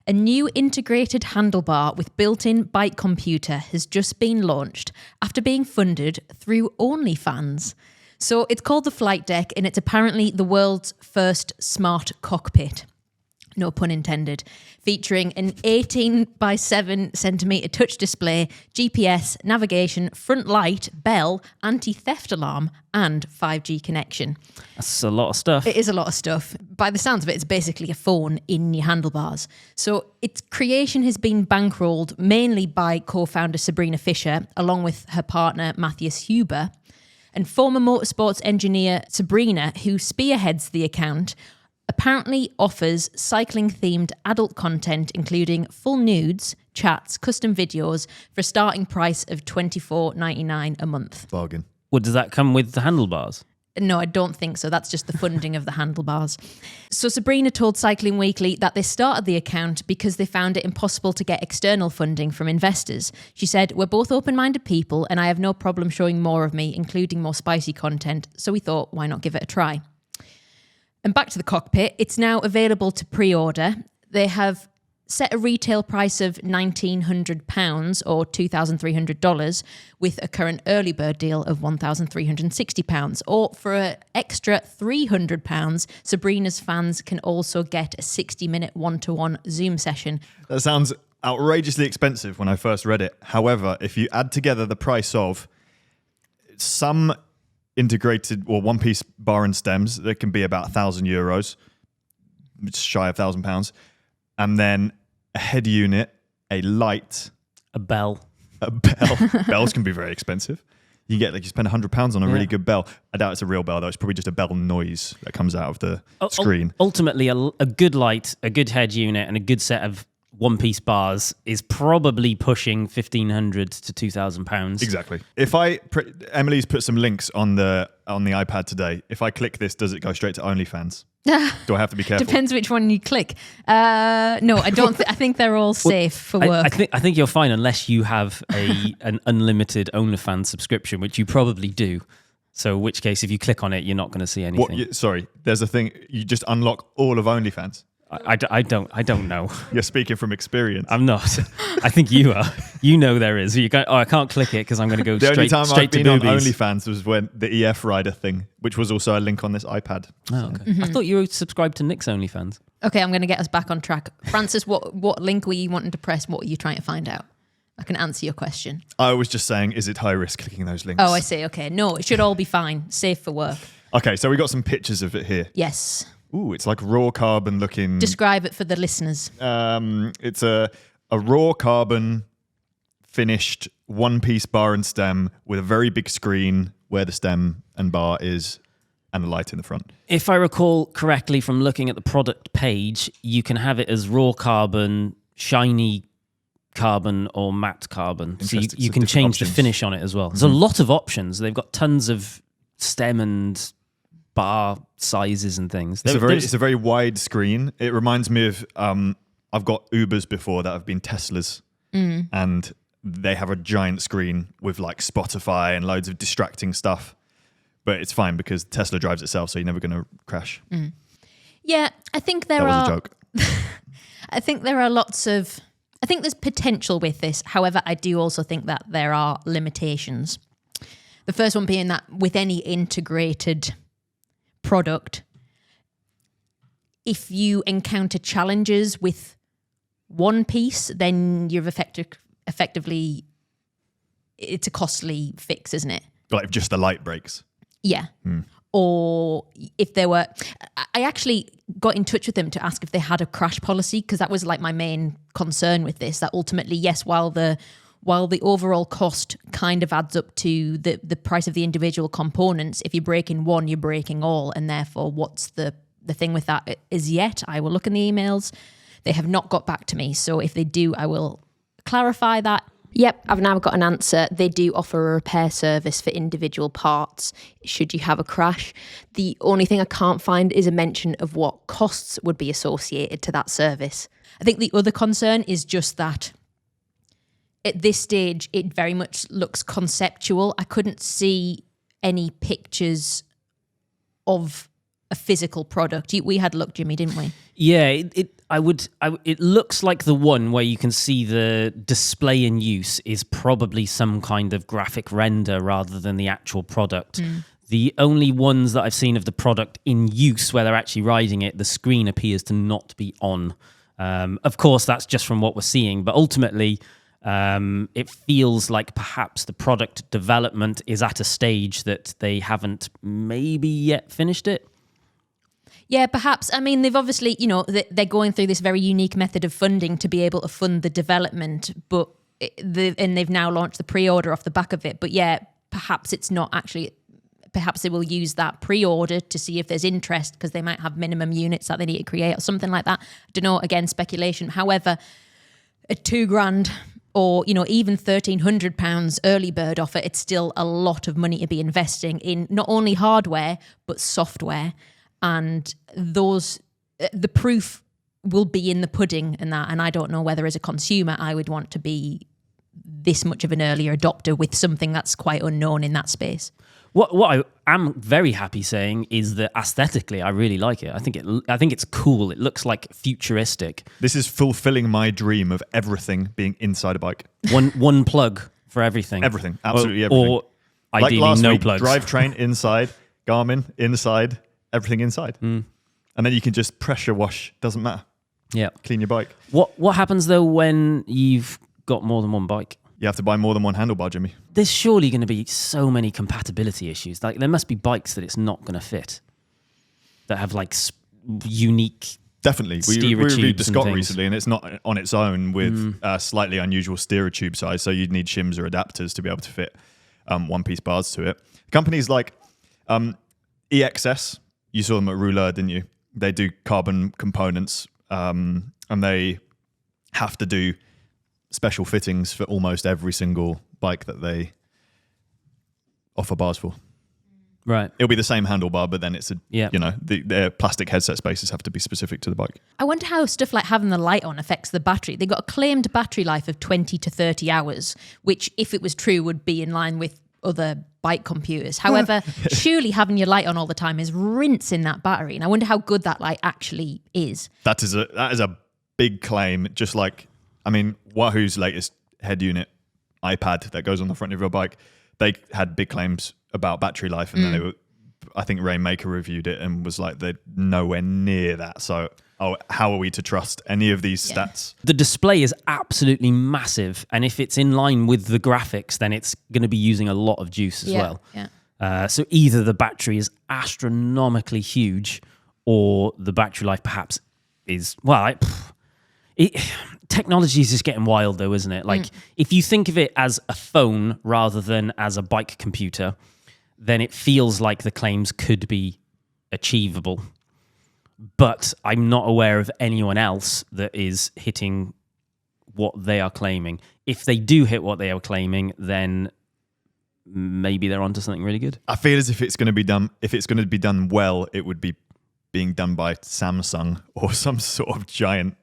A new integrated handlebar with built-in bike computer has just been launched after being funded through OnlyFans. So it's called the Flight Deck, and it's apparently the world's first smart cockpit. No pun intended. Featuring an 18 by 7 centimetre touch display, GPS, navigation, front light, bell, anti-theft alarm, and 5G connection. That's a lot of stuff. It is a lot of stuff. By the sounds of it, it's basically a phone in your handlebars. So its creation has been bankrolled mainly by co-founder Sabrina Fisher, along with her partner Matthias Huber, and former motorsports engineer Sabrina, who spearheads the account, apparently offers cycling-themed adult content, including full nudes, chats, custom videos, for a starting price of $24.99 a month. Bargain. Well, does that come with the handlebars? No, I don't think so. That's just the funding of the handlebars. So Sabrina told Cycling Weekly that they started the account because they found it impossible to get external funding from investors. She said, "We're both open-minded people and I have no problem showing more of me, including more spicy content. So we thought, why not give it a try?" And back to the cockpit, it's now available to pre-order. They have set a retail price of £1,900 or $2,300 with a current early bird deal of £1,360. Or for an extra £300, Sabrina's fans can also get a 60-minute one-to-one Zoom session. That sounds outrageously expensive when I first read it. However, if you add together the price of some integrated or one-piece bar and stems, that can be about €1,000, just shy of £1,000, and then a head unit, a light, A bell. Bells can be very expensive. You spend £100 on a really good bell. I doubt it's a real bell though. It's probably just a bell noise that comes out of the screen. Ultimately, a good light, a good head unit, and a good set of one-piece bars is probably pushing £1,500 to £2,000. Exactly. If Emily's put some links on the iPad today. If I click this, does it go straight to OnlyFans? Do I have to be careful? Depends which one you click. No, I don't. I think they're all safe for work. I think you're fine unless you have an unlimited OnlyFans subscription, which you probably do. So, in which case, if you click on it, you're not going to see anything. Sorry, there's a thing. You just unlock all of OnlyFans. I don't know. You're speaking from experience. I'm not. I think you are. You know there is. You go, I can't click it because I'm going to go straight to boobies. The only time I've been on OnlyFans was when the EF Rider thing, which was also a link on this iPad. Oh, okay. I thought you were subscribed to Nick's OnlyFans. Okay, I'm going to get us back on track. Francis, what link were you wanting to press? What were you trying to find out? I can answer your question. I was just saying, is it high risk clicking those links? Oh, I see. Okay. No, it should all be fine. Safe for work. Okay, so we got some pictures of it here. Yes. Ooh, it's like raw carbon looking. Describe it for the listeners. It's a raw carbon finished one-piece bar and stem with a very big screen where the stem and bar is and a light in the front. If I recall correctly from looking at the product page, you can have it as raw carbon, shiny carbon, or matte carbon. So you can change the finish on it as well. There's a lot of options. They've got tons of stem and bar sizes and things. It's a very wide screen. It reminds me of I've got Ubers before that have been Teslas, and they have a giant screen with like Spotify and loads of distracting stuff. But it's fine because Tesla drives itself, so you're never going to crash. Yeah, I think that was a joke. I think there are lots of. I think there's potential with this. However, I do also think that there are limitations. The first one being that with any integrated product, if you encounter challenges with one piece, then you've effectively it's a costly fix, isn't it? Like if just the light breaks. Yeah. Or if there were, I actually got in touch with them to ask if they had a crash policy, because that was like my main concern with this, that ultimately, yes, while the overall cost kind of adds up to the price of the individual components, if you're breaking one, you're breaking all. And therefore, what's the thing with that is yet? I will look in the emails. They have not got back to me. So if they do, I will clarify that. Yep, I've now got an answer. They do offer a repair service for individual parts should you have a crash. The only thing I can't find is a mention of what costs would be associated to that service. I think the other concern is just that at this stage, it very much looks conceptual. I couldn't see any pictures of a physical product. We had a look, Jimmy, didn't we? Yeah, It looks like the one where you can see the display in use is probably some kind of graphic render rather than the actual product. The only ones that I've seen of the product in use where they're actually riding it, the screen appears to not be on. Of course, that's just from what we're seeing, but ultimately, it feels like perhaps the product development is at a stage that they haven't maybe yet finished it. Yeah, perhaps. I mean, they've obviously, they're going through this very unique method of funding to be able to fund the development, and they've now launched the pre-order off the back of it. But yeah, perhaps it's not actually. Perhaps they will use that pre-order to see if there's interest because they might have minimum units that they need to create or something like that. I don't know. Again, speculation. However, at $2,000 or even £1,300 early bird offer, it's still a lot of money to be investing in not only hardware but software. And the proof will be in the pudding and that. And I don't know whether as a consumer I would want to be this much of an early adopter with something that's quite unknown in that space. What I am very happy saying is that aesthetically, I really like it. I think it's cool. It looks like futuristic. This is fulfilling my dream of everything being inside a bike. One plug for everything. Everything, absolutely everything. Or ideally like last no week, plugs. Drivetrain inside, Garmin inside, everything inside. And then you can just pressure wash. Doesn't matter. Yeah, clean your bike. What happens though when you've got more than one bike? You have to buy more than one handlebar, Jimmy. There's surely going to be so many compatibility issues. Like there must be bikes that it's not going to fit that have like unique. Definitely. We reviewed the Scott recently, and it's not on its own with a slightly unusual steerer tube size. So you'd need shims or adapters to be able to fit one-piece bars to it. Companies like EXS, you saw them at Rouleur, didn't you? They do carbon components, and they have to do special fittings for almost every single bike that they offer bars for. Right. It'll be the same handlebar, but then it's their plastic headset spaces have to be specific to the bike. I wonder how stuff like having the light on affects the battery. They've got a claimed battery life of 20 to 30 hours, which if it was true would be in line with other bike computers. However, surely having your light on all the time is rinsing that battery. And I wonder how good that light actually is. That is a big claim. Just like, I mean, Wahoo's latest head unit iPad that goes on the front of your bike, they had big claims about battery life, and then they were, I think Rainmaker reviewed it and was like, they're nowhere near that. So, how are we to trust any of these stats? The display is absolutely massive, and if it's in line with the graphics, then it's going to be using a lot of juice as well. Yeah. So either the battery is astronomically huge, or the battery life perhaps is technology is just getting wild though, isn't it? Like if you think of it as a phone rather than as a bike computer, then it feels like the claims could be achievable. But I'm not aware of anyone else that is hitting what they are claiming. If they do hit what they are claiming, then maybe they're onto something really good. I feel as if it's going to be done well, it would be being done by Samsung or some sort of giant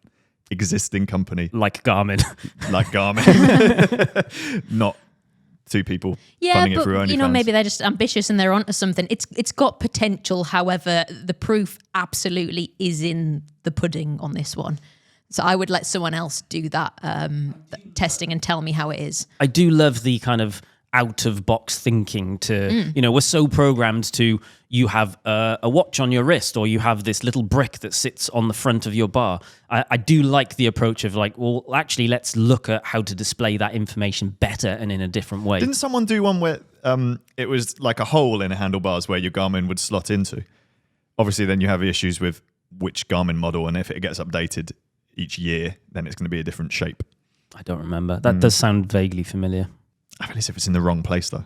existing company like Garmin. Not two people funding it through OnlyFans. Maybe they're just ambitious and they're onto something. It's got potential. However, the proof absolutely is in the pudding on this one. So I would let someone else do that testing and tell me how it is. I do love the kind of out-of-box thinking to, we're so programmed to, you have a watch on your wrist or you have this little brick that sits on the front of your bar. I do like the approach of like, well, actually, let's look at how to display that information better and in a different way. Didn't someone do one where it was like a hole in a handlebars where your Garmin would slot into? Obviously, then you have issues with which Garmin model, and if it gets updated each year, then it's going to be a different shape. I don't remember. That does sound vaguely familiar. I feel as if it's in the wrong place, though.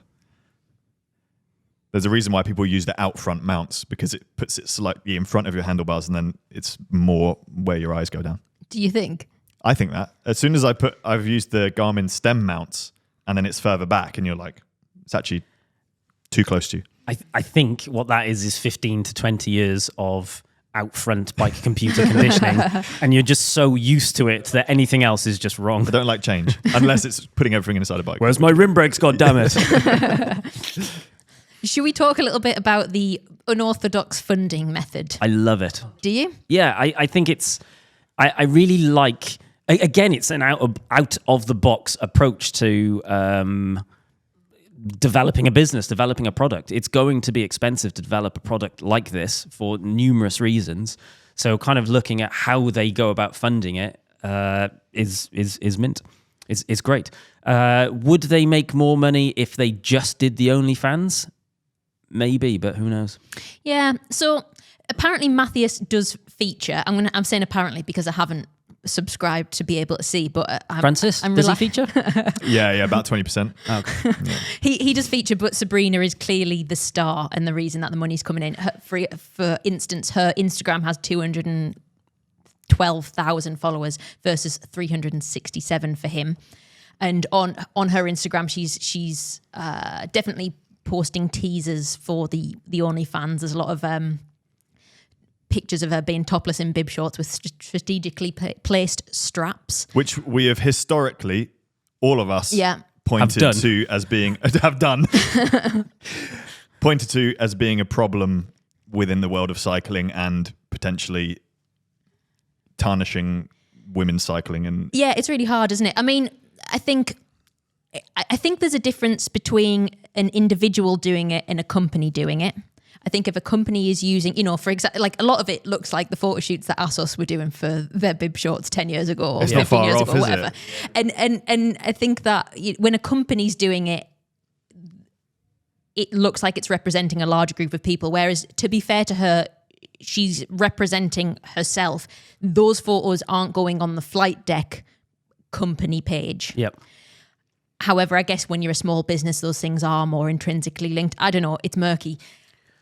There's a reason why people use the out front mounts, because it puts it slightly in front of your handlebars, and then it's more where your eyes go down. Do you think? I think that. As soon as I've used the Garmin stem mounts, and then it's further back, and you're like, it's actually too close to you. I think what that is 15 to 20 years of out front bike computer conditioning, and you're just so used to it that anything else is just wrong. I don't like change unless it's putting everything inside a bike. Where's my rim brakes? God damn it! Should we talk a little bit about the unorthodox funding method? I love it. Do you? Yeah, I think it's I really like. Again, it's an out of the box approach to developing a business, developing a product. It's going to be expensive to develop a product like this for numerous reasons. So, kind of looking at how they go about funding it is mint. It's great. Would they make more money if they just did the OnlyFans? Maybe, but who knows? Yeah. So apparently Matthias does feature. I'm saying apparently because I haven't subscribed to be able to see, but Francis, does he feature? Yeah, about 20%. Okay. Yeah. He does feature, but Sabrina is clearly the star and the reason that the money's coming in. For instance, her Instagram has 212,000 followers versus 367 for him. And on her Instagram, she's definitely posting teasers for the OnlyFans. There's a lot of pictures of her being topless in bib shorts with strategically placed straps, which we have historically, all of us, pointed to as being pointed to as being a problem within the world of cycling and potentially tarnishing women's cycling. And yeah, it's really hard, isn't it? I mean, I think there's a difference between an individual doing it and a company doing it. I think if a company is using, for example, like a lot of it looks like the photo shoots that ASOS were doing for their bib shorts 10 years ago or 15 years ago, or whatever. And I think that when a company's doing it, it looks like it's representing a larger group of people. Whereas, to be fair to her, she's representing herself. Those photos aren't going on the flight deck company page. Yep. However, I guess when you're a small business, those things are more intrinsically linked. I don't know. It's murky.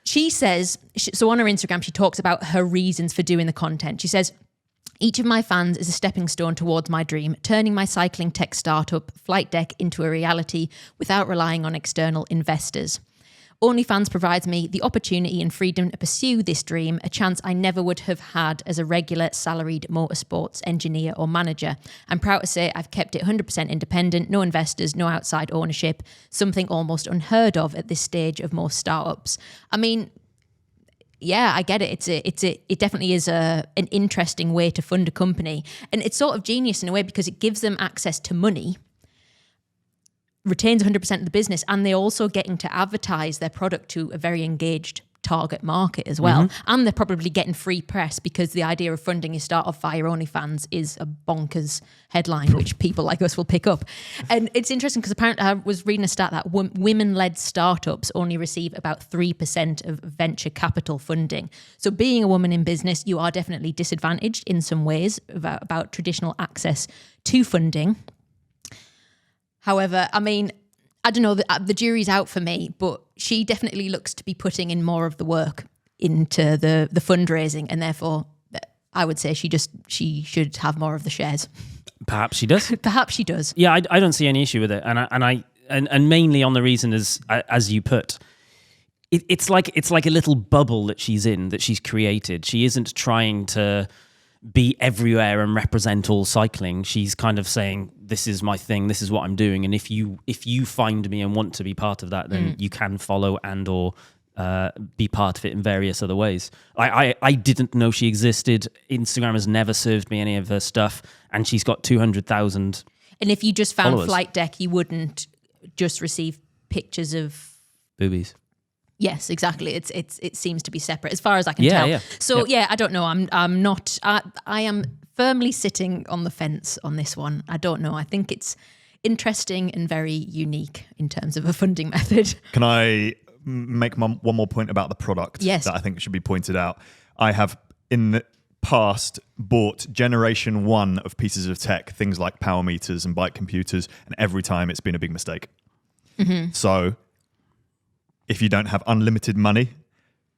She says, so on her Instagram, she talks about her reasons for doing the content. She says, each of my fans is a stepping stone towards my dream, turning my cycling tech startup, Flight Deck, into a reality without relying on external investors. OnlyFans provides me the opportunity and freedom to pursue this dream, a chance I never would have had as a regular salaried motorsports engineer or manager. I'm proud to say I've kept it 100% independent, no investors, no outside ownership, something almost unheard of at this stage of most startups. I mean, yeah, I get it. It definitely is an interesting way to fund a company. And it's sort of genius in a way because it gives them access to money, retains 100% of the business, and they're also getting to advertise their product to a very engaged target market as well. Mm-hmm. And they're probably getting free press because the idea of funding your startup via OnlyFans is a bonkers headline, which people like us will pick up. And it's interesting because apparently I was reading a stat that women-led startups only receive about 3% of venture capital funding. So being a woman in business, you are definitely disadvantaged in some ways about traditional access to funding. However, I mean, I don't know, the jury's out for me, but she definitely looks to be putting in more of the work into the fundraising, and therefore I would say she should have more of the shares. Perhaps she does. Perhaps she does. Yeah, I don't see any issue with it, and mainly on the reason as you put, it's like a little bubble that she's in, that she's created. She isn't trying to be everywhere and represent all cycling. She's kind of saying, this is my thing, this is what I'm doing, and if you find me and want to be part of that, then you can follow and or be part of it in various other ways. I didn't know she existed. Instagram has never served me any of her stuff, and she's got 200,000 And if you just found followers. Flight Deck, you wouldn't just receive pictures of boobies. Yes, exactly. It seems to be separate as far as I can tell. Yeah. So I don't know. I'm not. I am firmly sitting on the fence on this one. I don't know. I think it's interesting and very unique in terms of a funding method. Can I make one more point about the product? Yes. That I think should be pointed out. I have in the past bought generation 1 of pieces of tech, things like power meters and bike computers, and every time it's been a big mistake. Mm-hmm. So if you don't have unlimited money,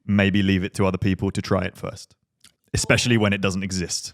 maybe leave it to other people to try it first, especially when it doesn't exist.